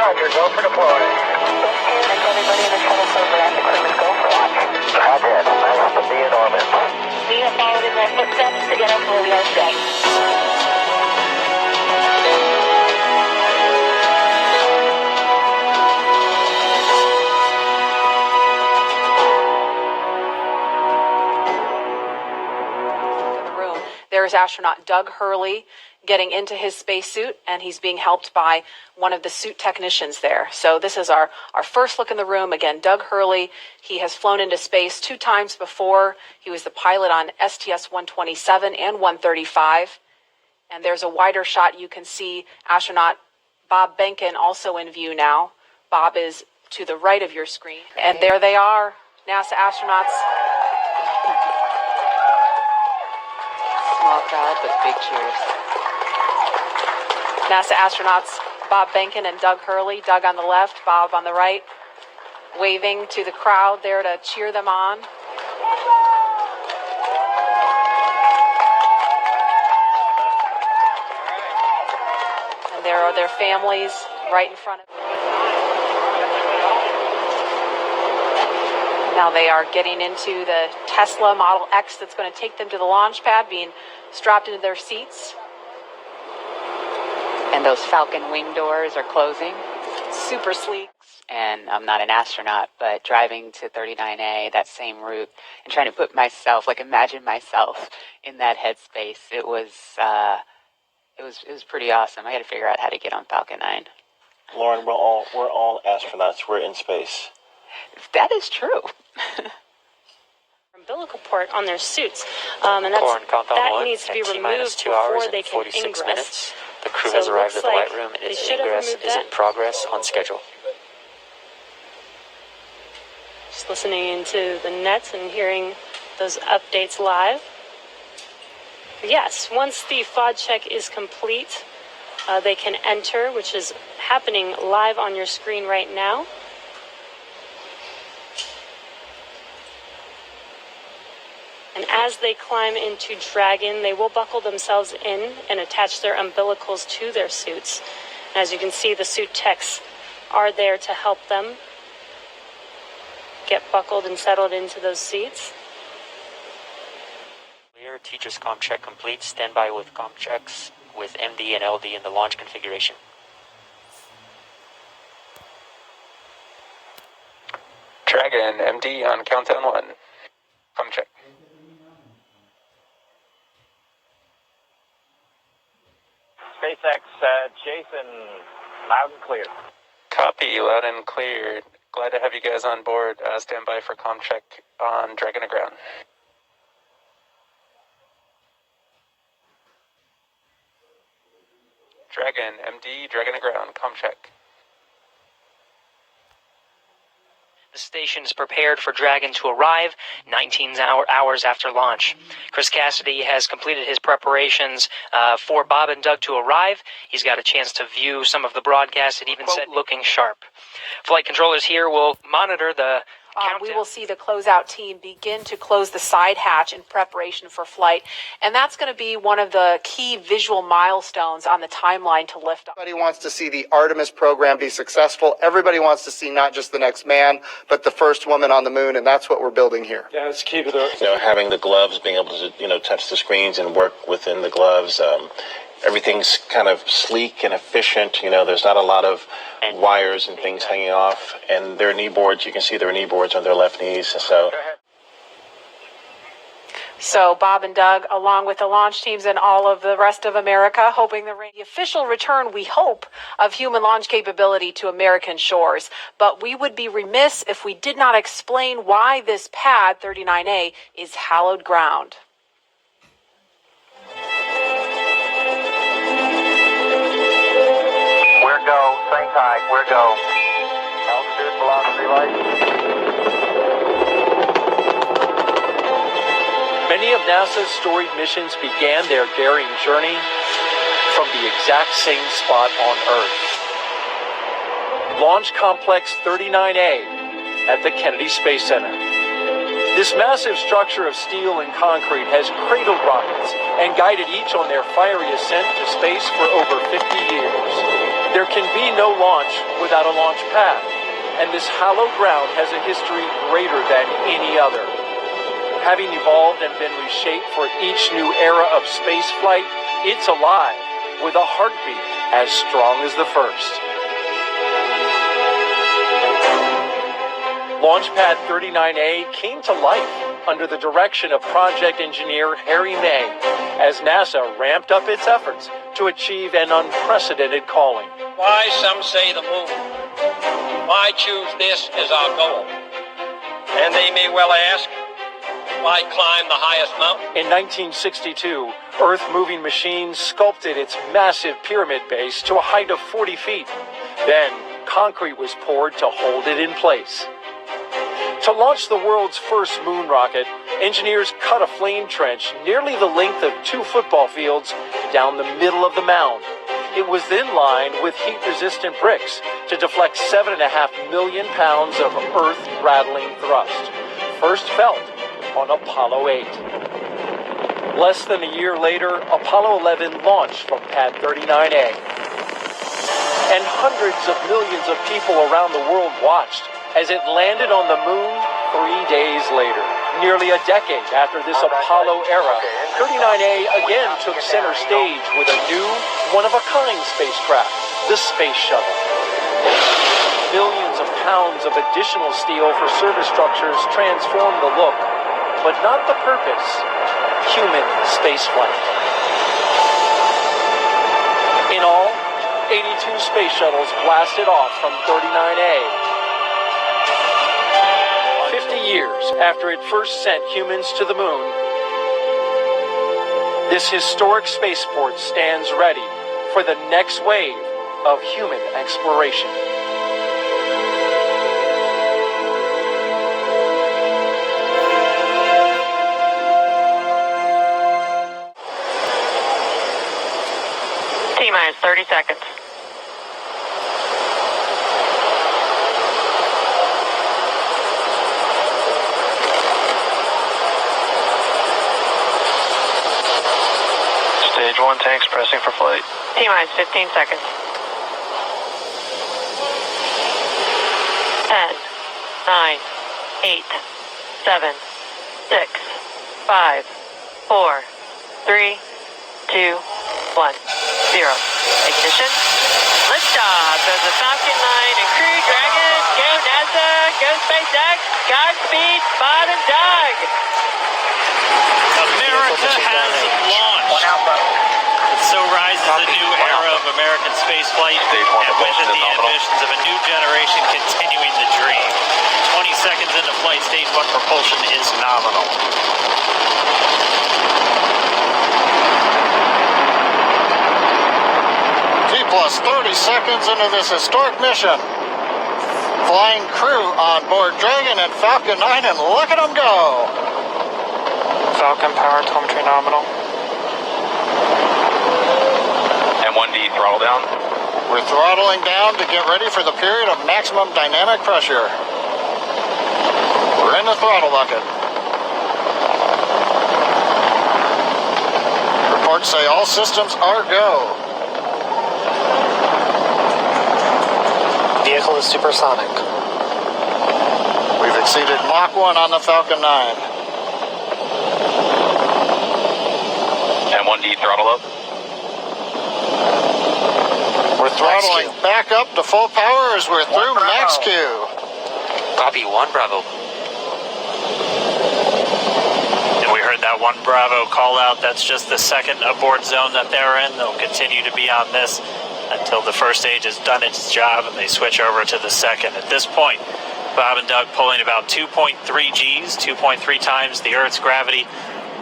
Roger, go for deploy. Everybody in the shuttle program, the crew is go for launch. Roger, nice to be in orbit. We have followed in their footsteps to get us where we are today. There's astronaut Doug Hurley getting into his spacesuit, and he's being helped by one of the suit technicians there. So this is our first look in the room. Again, Doug Hurley, he has flown into space 2 times before. He was the pilot on STS-127 and 135. And there's a wider shot. You can see astronaut Bob Behnken also in view now. Bob is to the right of your screen. And there they are, NASA astronauts. Small crowd, but big cheers. NASA astronauts Bob Behnken and Doug Hurley. Doug on the left, Bob on the right, waving to the crowd there to cheer them on. And there are their families right in front of them. Now they are getting into the Tesla Model X that's going to take them to the launch pad, being strapped into their seats. And those Falcon wing doors are closing. Super sleek. And I'm not an astronaut, but driving to 39A, that same route, and trying to put myself, imagine myself in that headspace, it was pretty awesome. I had to figure out how to get on Falcon 9. Lauren, we're all astronauts. We're in space. That is true. Umbilical port on their suits, and that needs to be removed before they can ingress. Minutes. The crew has arrived at the light room, and its ingress is in progress on schedule. Just listening into the nets and hearing those updates live. Yes, once the FOD check is complete, they can enter, which is happening live on your screen right now. And as they climb into Dragon, they will buckle themselves in and attach their umbilicals to their suits. And as you can see, the suit techs are there to help them get buckled and settled into those seats. Clear, teacher's comm check complete. Stand by with comm checks with MD and LD in the launch configuration. Dragon, MD on countdown 1. Comm check. SPACEX, Jason, loud and clear. Copy, loud and clear. Glad to have you guys on board. Stand by for comm check on Dragon to ground. Dragon, MD, Dragon to ground, comm check. The station is prepared for Dragon to arrive 19 hours after launch. Chris Cassidy has completed his preparations for Bob and Doug to arrive. He's got a chance to view some of the broadcast. It even said looking sharp. Flight controllers here will monitor the we will see the closeout team begin to close the side hatch in preparation for flight. And that's going to be one of the key visual milestones on the timeline to lift off. Everybody wants to see the Artemis program be successful. Everybody wants to see not just the next man, but the first woman on the moon. And that's what we're building here. Yeah, let's keep it. Having the gloves, being able to, touch the screens and work within the gloves. Everything's kind of sleek and efficient. There's not a lot of wires and things hanging off. And their knee boards, you can see their knee boards on their left knees. So Bob and Doug, along with the launch teams and all of the rest of America, hoping the official return, we hope, of human launch capability to American shores. But we would be remiss if we did not explain why this pad, 39A, is hallowed ground. We're go, same tide, we're go. Altitude, velocity, light. Many of NASA's storied missions began their daring journey from the exact same spot on Earth. Launch Complex 39A at the Kennedy Space Center. This massive structure of steel and concrete has cradled rockets and guided each on their fiery ascent to space for over 50 years. There can be no launch without a launch pad, and this hallowed ground has a history greater than any other. Having evolved and been reshaped for each new era of spaceflight, it's alive with a heartbeat as strong as the first. Launchpad 39A came to life under the direction of project engineer Harry May as NASA ramped up its efforts to achieve an unprecedented calling. Why, some say the moon. Why choose this as our goal? And they may well ask, why climb the highest mountain? In 1962, Earth-moving machines sculpted its massive pyramid base to a height of 40 feet. Then, concrete was poured to hold it in place. To launch the world's first moon rocket, engineers cut a flame trench nearly the length of 2 football fields down the middle of the mound. It was then lined with heat-resistant bricks to deflect 7.5 million pounds of earth-rattling thrust, first felt on Apollo 8. Less than a year later, Apollo 11 launched from Pad 39A. And hundreds of millions of people around the world watched as it landed on the moon 3 days later. Nearly a decade after this Apollo era, 39A again took center stage with a new, one-of-a-kind spacecraft, the Space Shuttle. Millions of pounds of additional steel for surface structures transformed the look, but not the purpose: human spaceflight. In all, 82 space shuttles blasted off from 39A. 50 years after it first sent humans to the moon, this historic spaceport stands ready for the next wave of human exploration. T-minus 30 seconds. Stage 1 tanks pressing for flight. T-minus 15 seconds. 10, 9, 8, 7, 6, 5, 4, 3, 2, 1, 0. Ignition. Liftoff of the Falcon 9 and Crew Dragon. Go NASA, go SPACEX, Godspeed, Bob and Doug. America has launched. And so rises a new era of American spaceflight, and with it the ambitions of a new generation continuing the dream. 20 seconds into flight, stage 1 propulsion is nominal. Plus 30 seconds into this historic mission. Flying crew on board Dragon and Falcon 9, and look at them go. Falcon power telemetry nominal. M1D throttle down. We're throttling down to get ready for the period of maximum dynamic pressure. We're in the throttle bucket. Reports say all systems are go. Vehicle is supersonic. We've exceeded Mach 1 on the Falcon 9. M1D throttle up. We're throttling back up to full power as we're through max Q. Bobby, 1 Bravo. And we heard that 1 Bravo call out. That's just the second abort zone that they're in. They'll continue to be on this until the first stage has done its job and they switch over to the second. At this point, Bob and Doug pulling about 2.3 Gs, 2.3 times the Earth's gravity,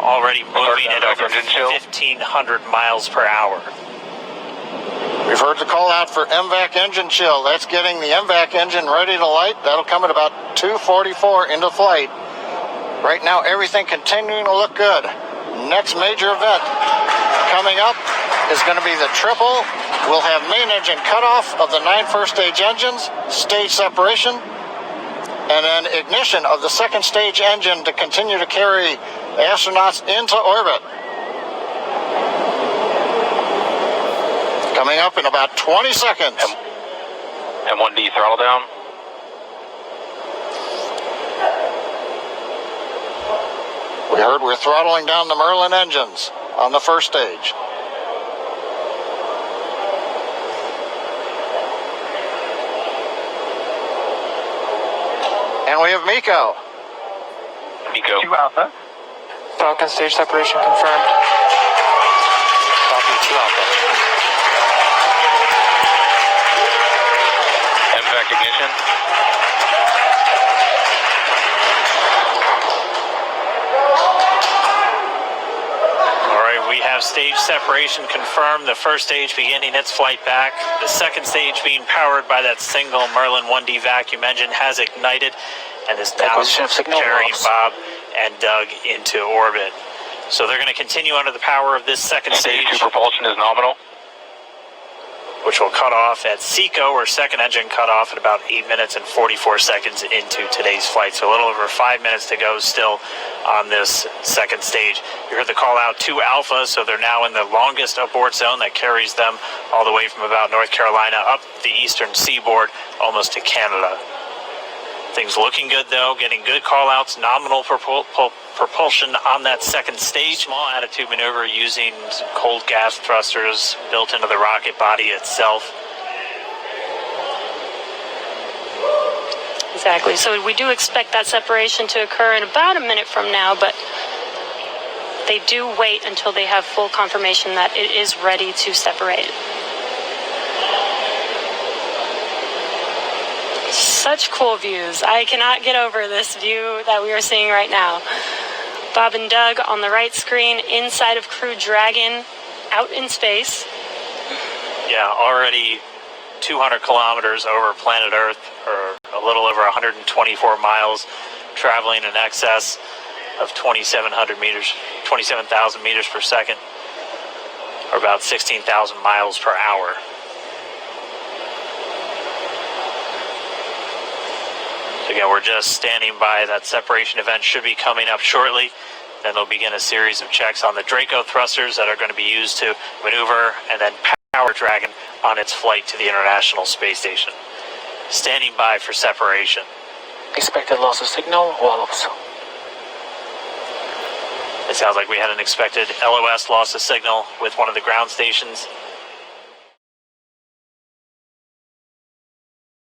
already moving at over 1,500 miles per hour. We've heard the call out for MVAC engine chill. That's getting the MVAC engine ready to light. That'll come at about 2:44 into flight. Right now, everything continuing to look good. Next major event coming up is going to be the triple. We'll have main engine cutoff of the 9 first stage engines, stage separation, and then ignition of the second stage engine to continue to carry astronauts into orbit. Coming up in about 20 seconds. M1D throttle down. We heard we're throttling down the Merlin engines on the first stage. And we have Miko. Miko. 2 Alpha. Falcon stage separation confirmed. Copy 2 Alpha. MVAC ignition. All right, we have stage separation confirmed. The first stage beginning its flight back. The second stage being powered by that single Merlin 1D vacuum engine has ignited and is now carrying Bob and Doug into orbit. So they're going to continue under the power of this second stage. Stage 2 propulsion is nominal. Which will cut off at SECO, or second engine cut off at about 8 minutes and 44 seconds into today's flight. So a little over 5 minutes to go still on this second stage. You heard the call out 2 Alpha, so they're now in the longest abort zone that carries them all the way from about North Carolina up the eastern seaboard, almost to Canada. Things looking good though, getting good call outs, nominal propulsion on that second stage. Small attitude maneuver using some cold gas thrusters built into the rocket body itself. Exactly. So we do expect that separation to occur in about a minute from now, but they do wait until they have full confirmation that it is ready to separate. Such cool views. I cannot get over this view that we are seeing right now. Bob and Doug on the right screen, inside of Crew Dragon, out in space. Yeah, already 200 kilometers over planet Earth, or a little over 124 miles, traveling in excess of 2,700 meters, 27,000 meters per second, or about 16,000 miles per hour. So again, we're just standing by. That separation event should be coming up shortly. Then they'll begin a series of checks on the Draco thrusters that are going to be used to maneuver and then power Dragon on its flight to the International Space Station. Standing by for separation. Expected loss of signal, wallops. It sounds like we had an expected LOS loss of signal with one of the ground stations.